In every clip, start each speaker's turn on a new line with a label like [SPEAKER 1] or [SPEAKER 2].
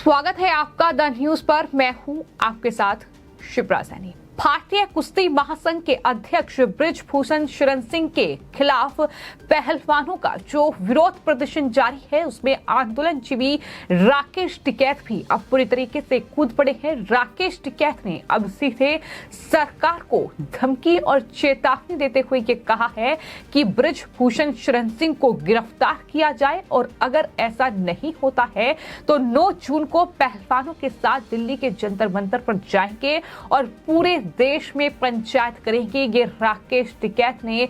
[SPEAKER 1] स्वागत है आपका द न्यूज पर। मैं हूं आपके साथ शिप्रा सैनी। भारतीय कुश्ती महासंघ के अध्यक्ष बृजभूषण शरण सिंह के खिलाफ पहलवानों का जो विरोध प्रदर्शन जारी है, उसमें आंदोलनजीवी राकेश टिकैत भी अब पूरी तरीके से कूद पड़े हैं। राकेश टिकैत ने अब सीधे सरकार को धमकी और चेतावनी देते हुए ये कहा है कि बृजभूषण शरण सिंह को गिरफ्तार किया जाए और अगर ऐसा नहीं होता है तो 9 जून को पहलवानों के साथ दिल्ली के जंतर मंतर पर जाएंगे और पूरे देश में पंचायत करेंगे। ये राकेश टिकैत ने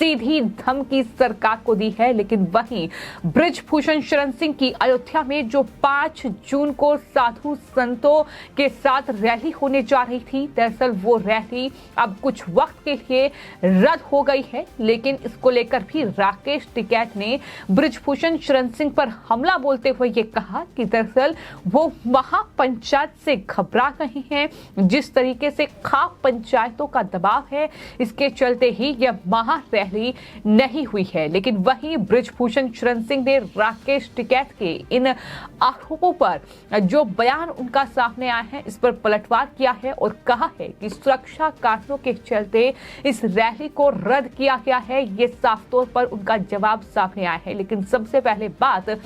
[SPEAKER 1] सीधी धमकी सरकार को दी है। लेकिन वहीं बृजभूषण शरण सिंह की अयोध्या में जो 5 जून को साधु संतों के साथ रैली होने जा रही थी, दरअसल वो रैली अब कुछ वक्त के लिए रद्द हो गई है। लेकिन इसको लेकर भी राकेश टिकैत ने बृजभूषण शरण सिंह पर हमला बोलते हुए ये कहा कि दरअसल वो महापंचायत से घबरा रहे हैं। जिस तरीके से खाप पंचायतों का दबाव है, इसके चलते ही यह महा नहीं हुई है। लेकिन वहीं बृजभूषण शरण सिंह ने राकेश टिकैत के इन आरोपों पर जो बयान उनका सामने आया है, इस पर पलटवार किया है और कहा है कि सुरक्षा कारणों के चलते इस रैली को रद्द किया गया है। ये साफ तौर पर उनका जवाब सामने आया है। लेकिन सबसे पहले बात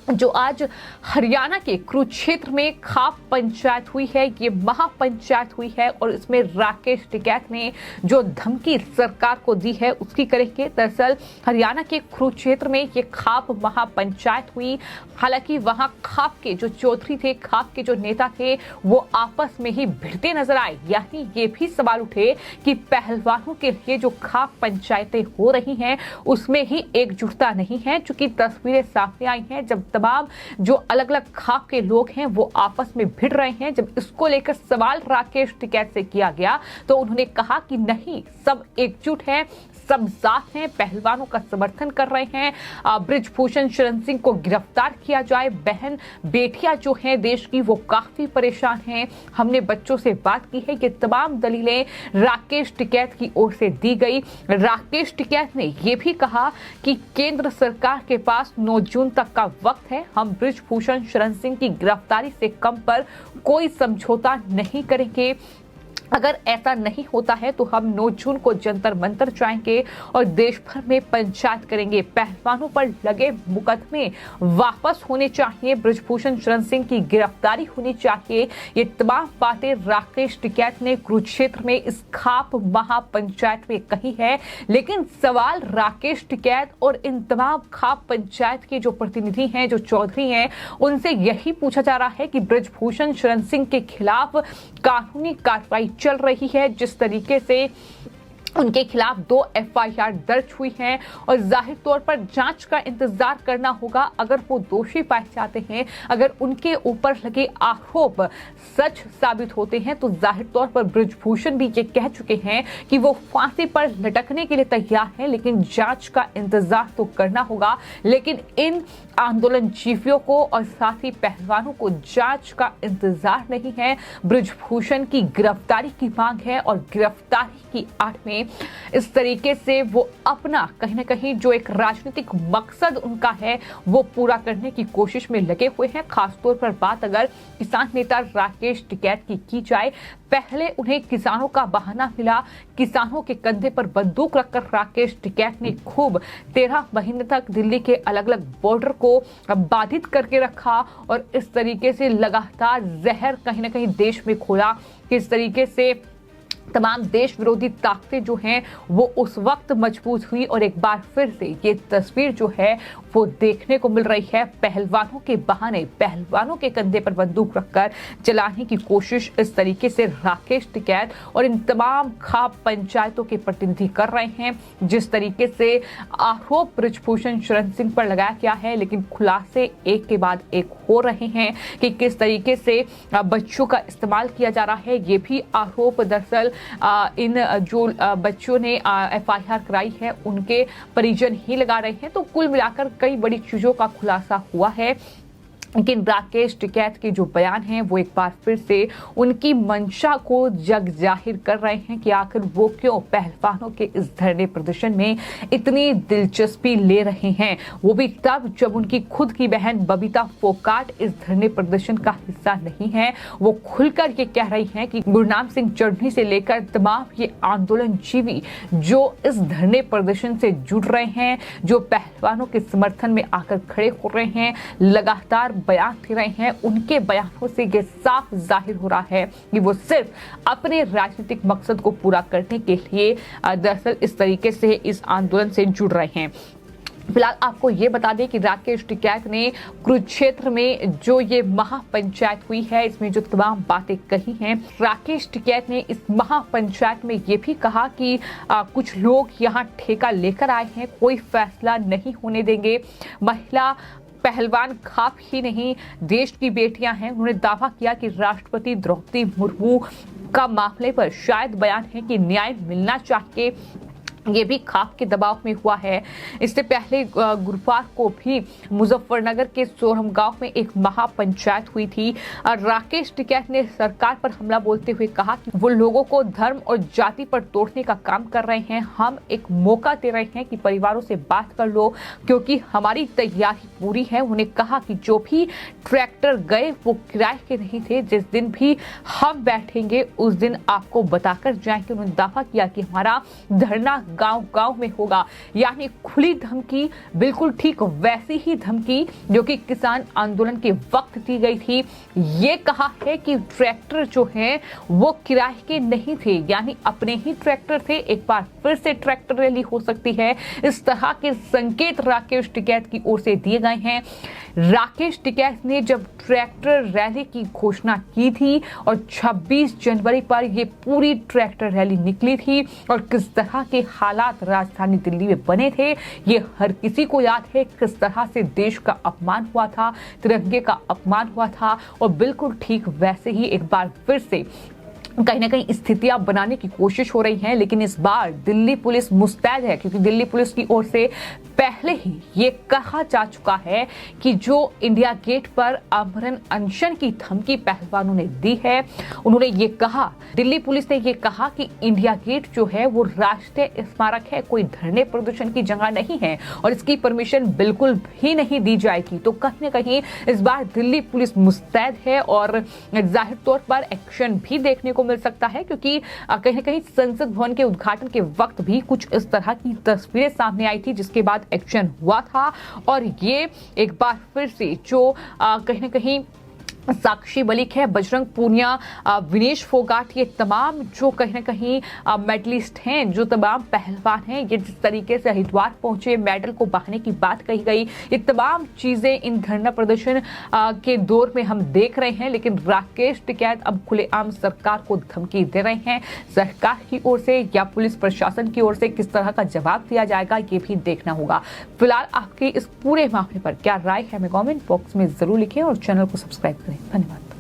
[SPEAKER 1] जो आज हरियाणा के कुरुक्षेत्र में खाप पंचायत हुई है, ये महापंचायत हुई है और इसमें राकेश टिकैत ने जो धमकी सरकार को दी है उसकी करेंगे। दरअसल हरियाणा के कुरुक्षेत्र में ये खाप महापंचायत हुई। हालांकि वहां खाप के जो चौधरी थे, खाप के जो नेता थे, वो आपस में ही भिड़ते नजर आए। यानी ये भी सवाल उठे कि पहलवानों के लिए जो खाप पंचायतें हो रही हैं उसमें ही एकजुटता नहीं है। चूंकि तस्वीरें सामने आई हैं जब तमाम जो अलग अलग खाप के लोग हैं वो आपस में भिड़ रहे हैं। जब इसको लेकर सवाल राकेश टिकैत से किया गया तो उन्होंने कहा कि नहीं, सब एकजुट है, सब साथ हैं, पहलवानों का समर्थन कर रहे हैं। बृजभूषण शरण सिंह को गिरफ्तार किया जाए। बहन बेटियां जो हैं देश की वो काफी परेशान हैं। हमने बच्चों से बात की है। ये तमाम दलीलें राकेश टिकैत की ओर से दी गई। राकेश टिकैत ने यह भी कहा कि केंद्र सरकार के पास 9 जून तक का वक्त है। हम बृजभूषण शरण सिंह की गिरफ्तारी से कम पर कोई समझौता नहीं करेंगे। अगर ऐसा नहीं होता है तो हम 9 जून को जंतर मंतर जाएंगे और देश भर में पंचायत करेंगे। पहलवानों पर लगे मुकदमे वापस होने चाहिए। बृजभूषण शरण सिंह की गिरफ्तारी होनी चाहिए। ये तमाम बातें राकेश टिकैत ने कुरुक्षेत्र में इस खाप महापंचायत में कही है। लेकिन सवाल राकेश टिकैत और इन तमाम खाप पंचायत के जो प्रतिनिधि हैं, जो चौधरी हैं, उनसे यही पूछा जा रहा है कि बृजभूषण शरण सिंह के खिलाफ कानूनी कार्रवाई चल रही है। जिस तरीके से उनके खिलाफ 2 FIR दर्ज हुई हैं और जाहिर तौर पर जांच का इंतजार करना होगा। अगर वो दोषी पाए जाते हैं, अगर उनके ऊपर लगे आरोप सच साबित होते हैं, तो जाहिर तौर पर बृजभूषण भी ये कह चुके हैं कि वो फांसी पर लटकने के लिए तैयार हैं। लेकिन जांच का इंतजार तो करना होगा। लेकिन इन आंदोलनजीवियों को और साथ ही पहलवानों को जांच का इंतजार नहीं है। बृजभूषण की गिरफ्तारी की मांग है और गिरफ्तारी की आड़ में इस तरीके से वो अपना कहीं ना कहीं जो एक राजनीतिक मकसद उनका है वो पूरा करने की कोशिश में लगे हुए हैं। खासतौर पर बात अगर किसान नेता राकेश टिकैत की जाए, पहले उन्हें किसानों का बहाना मिला। किसानों के कंधे पर बंदूक रखकर राकेश टिकैत ने खूब 13 महीने तक दिल्ली के अलग अलग बॉर्डर को बाधित करके रखा और इस तरीके से लगातार जहर कहीं ना कहीं देश में खोला। किस तरीके से तमाम देश विरोधी ताकतें जो हैं वो उस वक्त मजबूत हुई और एक बार फिर से ये तस्वीर जो है वो देखने को मिल रही है। पहलवानों के बहाने, पहलवानों के कंधे पर बंदूक रखकर चलाने की कोशिश इस तरीके से राकेश टिकैत और इन तमाम खाप पंचायतों के प्रतिनिधि कर रहे हैं। जिस तरीके से आरोप बृजभूषण शरण सिंह पर लगाया गया है, लेकिन खुलासे एक के बाद एक हो रहे हैं कि किस तरीके से बच्चों का इस्तेमाल किया जा रहा है। ये भी आरोप दरअसल इन जो बच्चों ने FIR कराई है उनके परिजन ही लगा रहे हैं। तो कुल मिलाकर कई बड़ी चीजों का खुलासा हुआ है। लेकिन राकेश टिकैत के जो बयान हैं वो एक बार फिर से उनकी मंशा को जग जाहिर कर रहे हैं कि आखिर वो क्यों पहलवानों के इस धरने प्रदर्शन में इतनी दिलचस्पी ले रहे हैं, वो भी तब जब उनकी खुद की बहन बबीता फोगाट इस धरने प्रदर्शन का हिस्सा नहीं है। वो खुलकर ये कह रही हैं कि गुरनाम सिंह चढ़नी से लेकर तमाम ये आंदोलनजीवी जो इस धरने प्रदर्शन से जुड़ रहे हैं, जो पहलवानों के समर्थन में आकर खड़े हो रहे हैं, लगातार बयान दे रहे हैं, उनके बयानों से ये साफ जाहिर हो रहा है कि वो सिर्फ अपने राजनीतिक मकसद को पूरा करने के लिए दरअसल इस तरीके से इस आंदोलन से जुड़ रहे हैं। फिलहाल आपको ये बता दें कि राकेश टिकैत ने कुरुक्षेत्र में जो ये महापंचायत हुई है, इसमें जो तमाम बातें कही हैं, राकेश टिकैत ने इस महापंचायत में ये भी कहा कि कुछ लोग यहाँ ठेका लेकर आए हैं, कोई फैसला नहीं होने देंगे, महिला पहलवान खाप ही नहीं देश की बेटियां हैं। उन्होंने दावा किया कि राष्ट्रपति द्रौपदी मुर्मू का मामले पर शायद बयान है कि न्याय मिलना चाहिए, ये भी खाप के दबाव में हुआ है। इससे पहले गुरुवार को भी मुजफ्फरनगर के सोरम गांव में एक महापंचायत हुई थी। राकेश टिकैत ने सरकार पर हमला बोलते हुए कहा कि वो लोगों को धर्म और जाति पर तोड़ने का काम कर रहे हैं। हम एक मौका दे रहे हैं कि परिवारों से बात कर लो, क्योंकि हमारी तैयारी पूरी है। उन्होंने कहा कि जो भी ट्रैक्टर गए वो किराए के नहीं थे, जिस दिन भी हम बैठेंगे उस दिन आपको बताकर जाएंगे। उन्होंने दावा किया कि हमारा धरना गांव-गांव में होगा, यानी खुली धमकी, बिल्कुल ठीक वैसी ही धमकी जो कि किसान आंदोलन के वक्त दी गई थी। ये कहा है कि ट्रैक्टर जो हैं वो किराए के नहीं थे, यानी अपने ही ट्रैक्टर थे। एक बार फिर से ट्रैक्टर रैली हो सकती है, इस तरह के संकेत राकेश टिकैत की ओर से दिए गए हैं। राकेश टिकैत ने जब ट्रैक्टर रैली की घोषणा की थी और 26 जनवरी पर ये पूरी ट्रैक्टर रैली निकली थी और किस तरह के हालात राजधानी दिल्ली में बने थे, ये हर किसी को याद है। किस तरह से देश का अपमान हुआ था, तिरंगे का अपमान हुआ था, और बिल्कुल ठीक वैसे ही एक बार फिर से कहीं ना कहीं स्थितियां बनाने की कोशिश हो रही है। लेकिन इस बार दिल्ली पुलिस मुस्तैद है, क्योंकि दिल्ली पुलिस की ओर से पहले ही ये कहा जा चुका है कि जो इंडिया गेट पर आमरण अनशन की धमकी पहलवानों ने दी है, उन्होंने ये कहा, दिल्ली पुलिस ने ये कहा कि इंडिया गेट जो है वो राष्ट्रीय स्मारक है, कोई धरने प्रदर्शन की जगह नहीं है और इसकी परमिशन बिल्कुल भी नहीं दी जाएगी। तो कहीं ना कहीं इस बार दिल्ली पुलिस मुस्तैद है और जाहिर तौर पर एक्शन भी देखने को मिल सकता है, क्योंकि कहीं ना कहीं संसद भवन के उद्घाटन के वक्त भी कुछ इस तरह की तस्वीरें सामने आई थी, जिसके बाद एक्शन हुआ था। और ये एक बार फिर से जो कहीं ना कहीं साक्षी मलिक है, बजरंग पूनिया, विनेश फोगाट, ये तमाम जो कहीं ना कहीं मेडलिस्ट हैं, जो तमाम पहलवान हैं, ये जिस तरीके से हरिद्वार पहुंचे, मेडल को बहाने की बात कही गई, ये तमाम चीजें इन धरना प्रदर्शन के दौर में हम देख रहे हैं। लेकिन राकेश टिकैत अब खुलेआम सरकार को धमकी दे रहे हैं। सरकार की ओर से या पुलिस प्रशासन की ओर से किस तरह का जवाब दिया जाएगा, ये भी देखना होगा। फिलहाल आपकी इस पूरे मामले पर क्या राय है, हमें कमेंट बॉक्स में जरूर लिखें और चैनल को सब्सक्राइब करें। धन्यवाद।